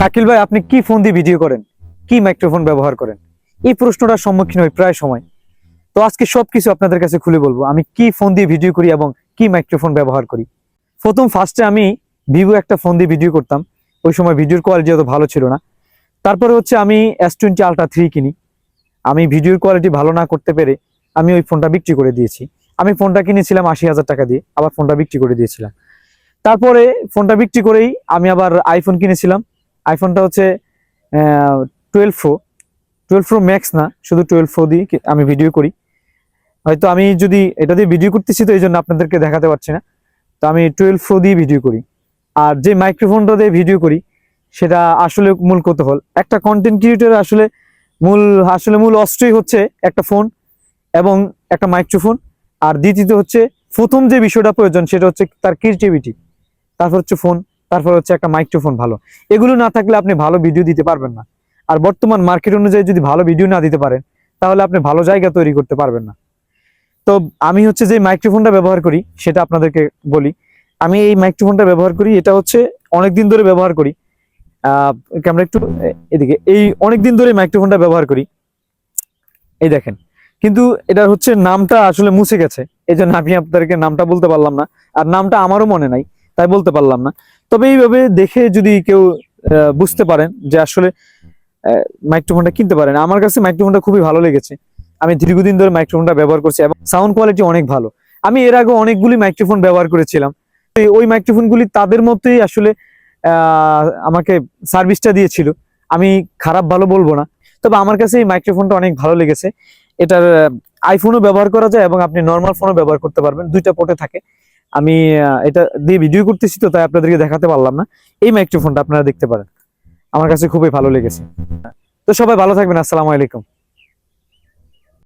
শাকিল ভাই, আপনি কি ফোন দিয়ে ভিডিও করেন, কি মাইক্রোফোন ব্যবহার করেন? এই প্রশ্নটার সম্মুখীন হই প্রায় সময়। তো আজকে সবকিছু আপনাদের কাছে খুলে বলবো, আমি কি ফোন দিয়ে ভিডিও করি এবং কি মাইক্রোফোন ব্যবহার করি। ফার্স্টে আমি ভিভো একটা ফোন দিয়ে ভিডিও করতাম। ওই সময় ভিডিওর কোয়ালিটি অত ভালো ছিল না। তারপরে হচ্ছে আমি S20 Ultra 3 কিনি। আমি ভিডিওর কোয়ালিটি ভালো না করতে পেরে আমি ওই ফোনটা বিক্রি করে দিয়েছি। আমি ফোনটা কিনেছিলাম 80,000 টাকা দিয়ে, আবার ফোনটা বিক্রি করে দিয়েছিলাম। তারপরে ফোনটা বিক্রি করেই আমি আবার আইফোন কিনেছিলাম। আইফোনটা হচ্ছে 12 প্রো ম্যাক্স না, শুধু 12 প্রো দিয়ে আমি ভিডিও করি। হয়তো আমি যদি এটা দিয়ে ভিডিও করতেছি তো এই জন্য আপনাদেরকে দেখাতে পারছি না। তো আমি 12 প্রো দিয়ে ভিডিও করি। আর যে মাইক্রোফোনটা দিয়ে ভিডিও করি সেটা আসলে মূল কৌতূহল। একটা কন্টেন্ট ক্রিয়েটর মূল অস্ত্রই হচ্ছে একটা ফোন এবং একটা মাইক্রোফোন। আর দ্বিতীয়ত হচ্ছে প্রথম যে বিষয়টা প্রয়োজন সেটা হচ্ছে তার ক্রিয়েটিভিটি। তারপর হচ্ছে ফোন, তারপর হচ্ছে একটা মাইক্রোফোন ভালো। এগুলো না থাকলে আপনি ভালো ভিডিও দিতে পারবেন না। আর বর্তমান মার্কেট অনুযায়ী যদি ভালো ভিডিও না দিতে পারেন তাহলে আপনি ভালো জায়গা তৈরি করতে পারবেন না। তো আমি হচ্ছে যে মাইক্রোফোনটা ব্যবহার করি সেটা আপনাদেরকে বলি। আমি এই মাইক্রোফোনটা ব্যবহার করি, এটা হচ্ছে অনেকদিন ধরে ব্যবহার করি। ক্যামেরা একটু এদিকে, এই অনেকদিন ধরে মাইক্রোফোনটা ব্যবহার করি। এই দেখেন, কিন্তু এটার হচ্ছে নামটা আসলে মুছে গেছে, এই জন্য আমি আপনাদেরকে নামটা বলতে পারলাম না। আর নামটা আমারও মনে নাই, তাই বলতে পারলাম না। তবে এইভাবে দেখে যদি কেউ বুঝতে পারেন যে আসলে মাইক্রোফোনটা কিনতে পারেন। আমার কাছে মাইক্রোফোনটা খুবই ভালো লেগেছে। আমি দীর্ঘদিন ধরে মাইক্রোফোনটা ব্যবহার করছি এবং সাউন্ড কোয়ালিটি অনেক ভালো। আমি এর আগে অনেকগুলি মাইক্রোফোন ব্যবহার করেছিলাম। ওই মাইক্রোফোনগুলি তাদের মতোই আসলে আমাকে সার্ভিসটা দিয়েছিল। আমি খারাপ ভালো বলবো না, তবে আমার কাছে এই মাইক্রোফোনটা অনেক ভালো লেগেছে। এটার আইফোনও ব্যবহার করা যায় এবং আপনি নর্মাল ফোনও ব্যবহার করতে পারবেন, দুইটা পোর্টে থাকে। আমি এটা দিয়ে ভিডিও করতেছি তো তাই আপনাদেরকে দেখাতে পারলাম না। এই মাইক্রোফোনটা আপনারা দেখতে পারেন, আমার কাছে খুবই ভালো লেগেছে। তো সবাই ভালো থাকবেন, আসসালামু আলাইকুম।